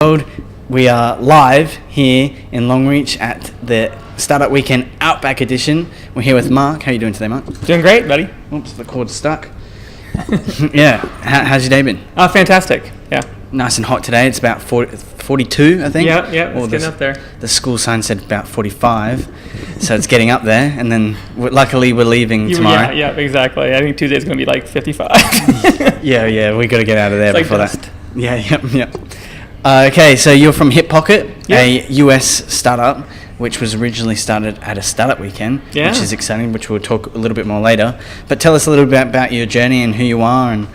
world. We are live here in Longreach at the Startup Weekend Outback Edition. We're here with Mark. How are you doing today, Mark? Doing great, buddy. Oops, the cord's stuck. Yeah. How's your day been? Fantastic. Yeah. Nice and hot today. It's about 42, I think. Yeah, it's getting up there. The school sign said about 45, so it's getting up there. And then, luckily, we're leaving tomorrow. Yeah, exactly. I think Tuesday's going to be like 55. yeah, we got to get out of there it's before like that. Yeah. Okay, so you're from HipPocket, a US startup, which was originally started at a startup weekend, which is exciting, which we'll talk a little bit more later. But tell us a little bit about your journey and who you are and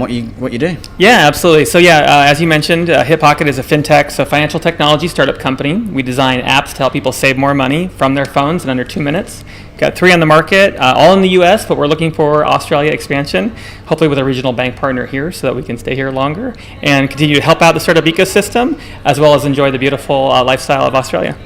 what you do. Yeah, absolutely. So as you mentioned, HipPocket is a fintech, so financial technology startup company. We design apps to help people save more money from their phones in under 2 minutes. Got 3 on the market, all in the U.S., but we're looking for Australia expansion, hopefully with a regional bank partner here so that we can stay here longer and continue to help out the startup ecosystem as well as enjoy the beautiful lifestyle of Australia.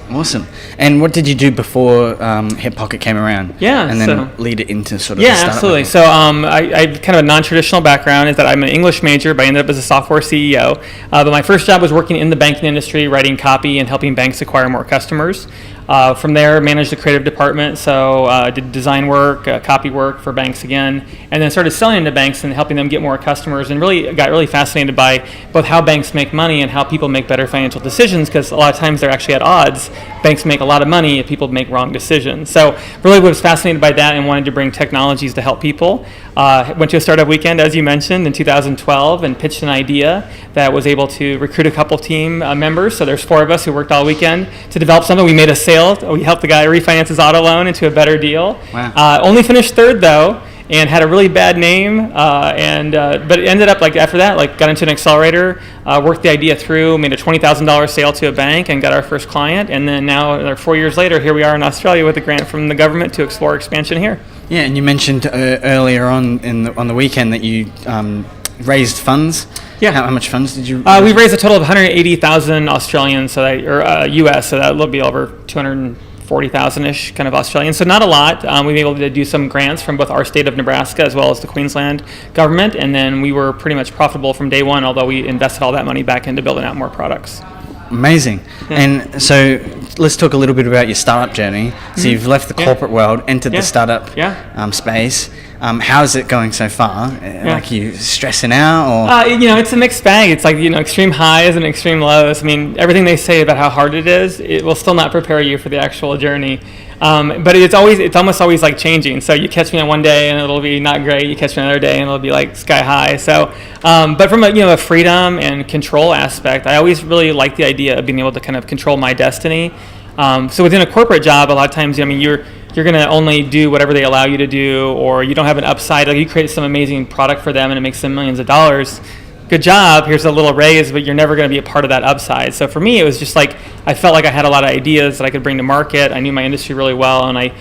Awesome. And what did you do before HipPocket came around? Yeah. And then lead it into sort of the startup absolutely. market? So I kind of a non-traditional background is that I'm an English major, but I ended up as a software CEO. But my first job was working in the banking industry, writing copy and helping banks acquire more customers. From there, managed the creative department, so did design work, copy work for banks again, and then started selling into banks and helping them get more customers, and got really fascinated by both how banks make money and how people make better financial decisions, because a lot of times they're actually at odds. Banks make a lot of money if people make wrong decisions. So really was fascinated by that and wanted to bring technologies to help people. Went to a startup weekend, as you mentioned, in 2012 and pitched an idea that was able to recruit a couple team members. So there's 4 of us who worked all weekend to develop something. We made a sale. We helped the guy refinance his auto loan into a better deal. Wow. Only finished 3rd though, and had a really bad name. But it ended up after that, got into an accelerator, worked the idea through, made a $20,000 sale to a bank, and got our first client. And then now, 4 years later, here we are in Australia with a grant from the government to explore expansion here. Yeah, and you mentioned earlier on on the weekend that you raised funds. Yeah. How much funds did you? We raised a total of 180,000 Australian, or US, so that will be over 240,000-ish kind of Australian. So not a lot. We were able to do some grants from both our state of Nebraska as well as the Queensland government, and then we were pretty much profitable from day one, although we invested all that money back into building out more products. Amazing. Yeah. And so let's talk a little bit about your startup journey. So you've left the corporate world, entered the startup space. How's it going so far? Like, you stressing out, or? It's a mixed bag. It's extreme highs and extreme lows. I mean, everything they say about how hard it is, it will still not prepare you for the actual journey. But it's almost always changing. So you catch me on one day and it'll be not great. You catch me another day and it'll be sky high. So, but from a freedom and control aspect, I always really like the idea of being able to kind of control my destiny. So within a corporate job, a lot of times, you're going to only do whatever they allow you to do, or you don't have an upside. You create some amazing product for them and it makes them millions of dollars. Good job, here's a little raise, but you're never going to be a part of that upside. So for me, it was just I felt like I had a lot of ideas that I could bring to market. I knew my industry really well, and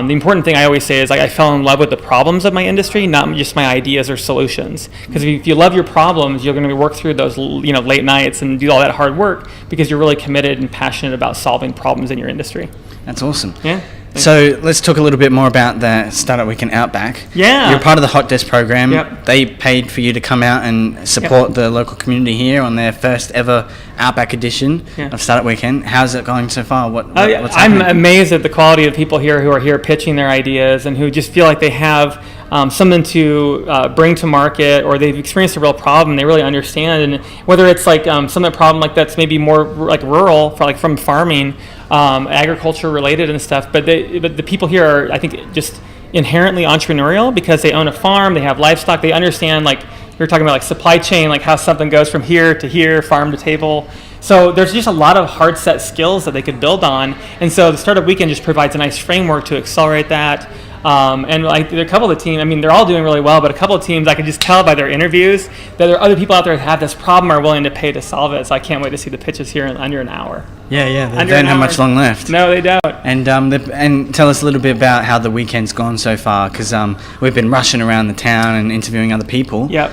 the important thing I always say is I fell in love with the problems of my industry, not just my ideas or solutions. Because if you love your problems, you're going to work through those late nights and do all that hard work because you're really committed and passionate about solving problems in your industry. That's awesome. Yeah. So let's talk a little bit more about the Startup Weekend Outback. Yeah. You're part of the Hot Desk program. Yep. They paid for you to come out and support the local community here on their first ever Outback edition of Startup Weekend. How's it going so far? What's happening? I'm amazed at the quality of people here who are here pitching their ideas and who just feel like they have something to bring to market, or they've experienced a real problem they really understand, and whether it's some problem that's maybe more rural from farming, agriculture related and stuff, but the people here are, I think, just inherently entrepreneurial because they own a farm, they have livestock, they understand we were talking about supply chain, how something goes from here to here, farm to table. So there's just a lot of hard set skills that they could build on, and so the Startup Weekend just provides a nice framework to accelerate that. And a couple of the team, they're all doing really well, but a couple of teams, I could just tell by their interviews that there are other people out there that have this problem are willing to pay to solve it. So I can't wait to see the pitches here in under an hour. Yeah, they don't have much long left. No, they don't. And tell us a little bit about how the weekend's gone so far, because we've been rushing around the town and interviewing other people. Yep.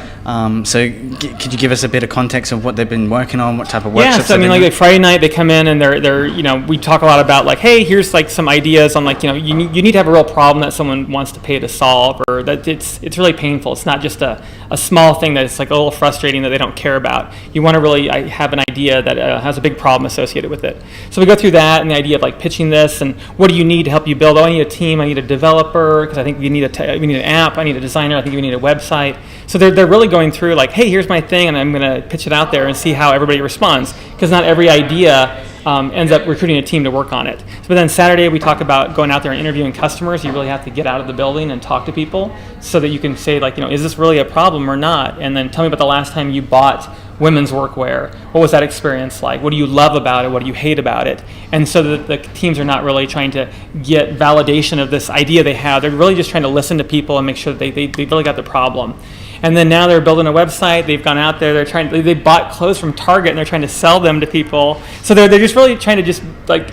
So could you give us a bit of context of what they've been working on, what type of workshops? Yeah, so Friday night they come in and they're we talk a lot about hey, here's some ideas on you need to have a real problem that someone wants to pay to solve, or that it's really painful. It's not just a a small thing that it's like a little frustrating that they don't care about. You want to really have an idea that has a big problem associated with it. So we go through that and the idea of like pitching this and what do you need to help you build? Oh, I need a team. I need a developer because I think we need we need an app. I need a designer. I think we need a website. So they're really going through like, hey, here's my thing, and I'm going to pitch it out there and see how everybody responds, because not every idea ends up recruiting a team to work on it. But then Saturday we talk about going out there and interviewing customers. You really have to get out of the building and talk to people so that you can say like, is this really a problem or not? And then tell me about the last time you bought women's workwear. What was that experience like? What do you love about it? What do you hate about it? And so that the teams are not really trying to get validation of this idea they have. They're really just trying to listen to people and make sure that they really got the problem. And then now they're building a website. They've gone out there. They bought clothes from Target and they're trying to sell them to people. So they're just really trying to just like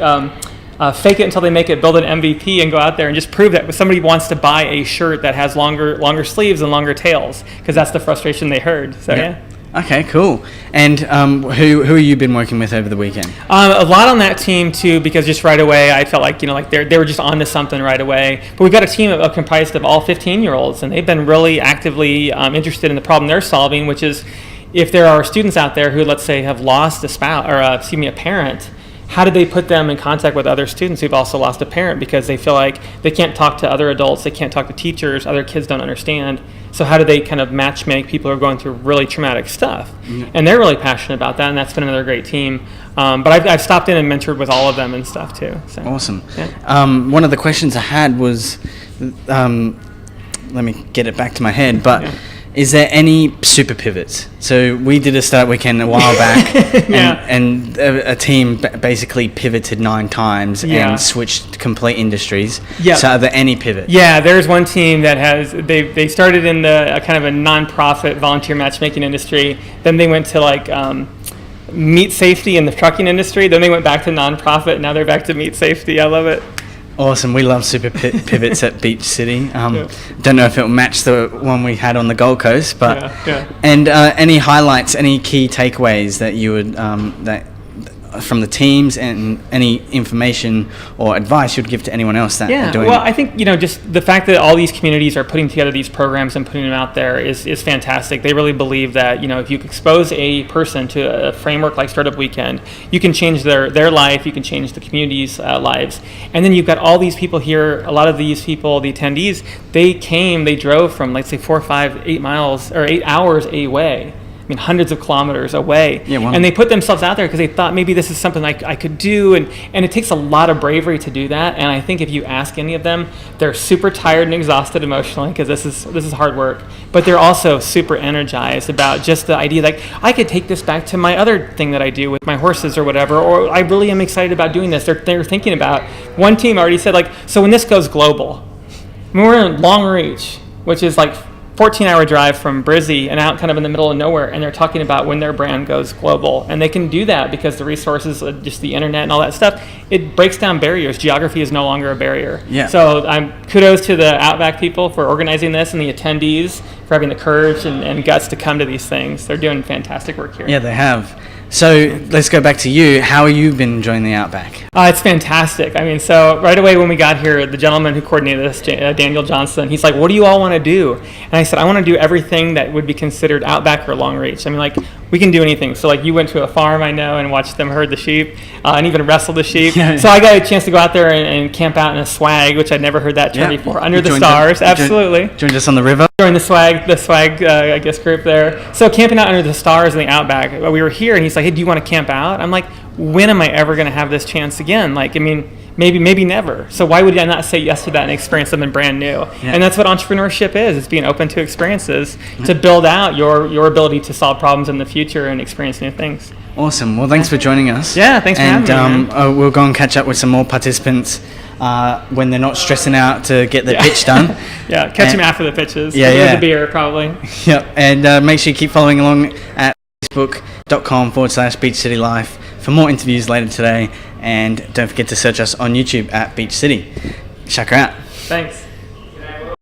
fake it until they make it, build an MVP, and go out there and just prove that somebody wants to buy a shirt that has longer sleeves and longer tails, because that's the frustration they heard. So yeah. Okay, cool. And who have you been working with over the weekend? A lot on that team too, because just right away I felt like they were just onto something right away. But we've got a team comprised of all 15-year-olds, and they've been really actively interested in the problem they're solving, which is if there are students out there who, let's say, have lost a spouse or a parent. How do they put them in contact with other students who've also lost a parent, because they feel like they can't talk to other adults, they can't talk to teachers, other kids don't understand. So how do they kind of match make people who are going through really traumatic stuff? Mm-hmm. And they're really passionate about that, and that's been another great team. But I've stopped in and mentored with all of them and stuff too. So. Awesome. Yeah. One of the questions I had was, let me get it back to my head, but... Yeah. Is there any super pivots? So we did a startup weekend a while back, and a team basically pivoted 9 times and switched complete industries. Yep. So are there any pivots? Yeah, there's one team that they started in the kind of a non-profit volunteer matchmaking industry. Then they went to like meat safety in the trucking industry. Then they went back to non-profit. Now they're back to meat safety. I love it. Awesome. We love super pivots at Beach City. Don't know if it'll match the one we had on the Gold Coast, but and any highlights, any key takeaways that you would from the teams, and any information or advice you'd give to anyone else that are doing well, I think, just the fact that all these communities are putting together these programs and putting them out there is fantastic. They really believe that, if you expose a person to a framework like Startup Weekend, you can change their life, you can change the community's lives. And then you've got all these people here, a lot of these people, the attendees, they drove from, let's say, 4, 5, 8 miles or 8 hours away. I mean, hundreds of kilometers away. And they put themselves out there because they thought maybe this is something I could do. And it takes a lot of bravery to do that. And I think if you ask any of them, they're super tired and exhausted emotionally, because this is hard work. But they're also super energized about just the idea, like, I could take this back to my other thing that I do with my horses or whatever, or I really am excited about doing this. They're thinking about, one team already said, like, so when this goes global, when we're in Long Reach, which is like 14-hour drive from Brizzy and out kind of in the middle of nowhere, and they're talking about when their brand goes global. And they can do that because the resources, just the internet and all that stuff, it breaks down barriers. Geography is no longer a barrier. Yeah. So kudos to the Outback people for organizing this, and the attendees for having the courage and guts to come to these things. They're doing fantastic work here. Yeah, they have. So let's go back to you. How have you been enjoying the Outback? It's fantastic. I mean, so right away when we got here, the gentleman who coordinated this, Daniel Johnson, he's like, what do you all want to do? And I said, I want to do everything that would be considered Outback or Long Reach. I mean, like, we can do anything. So, like, you went to a farm, I know, and watched them herd the sheep and even wrestle the sheep. Yeah. So I got a chance to go out there and camp out in a swag, which I'd never heard that term before, under the stars. Absolutely. Joined us on the river? Joined the swag, I guess, group there. So camping out under the stars in the Outback, we were here, and he's like, hey, do you want to camp out? I'm like, when am I ever going to have this chance again? Like, I mean, maybe never. So why would I not say yes to that and experience something brand new? Yeah. And that's what entrepreneurship is. It's being open to experiences to build out your ability to solve problems in the future and experience new things. Awesome. Well, thanks for joining us. Yeah, thanks for having me, man. We'll go and catch up with some more participants when they're not stressing out to get their pitch done. Catch them after the pitches. With a beer, probably. Yep. And make sure you keep following along at facebook.com/Beach City Life for more interviews later today. And don't forget to search us on YouTube at Beach City. Check her out. Thanks.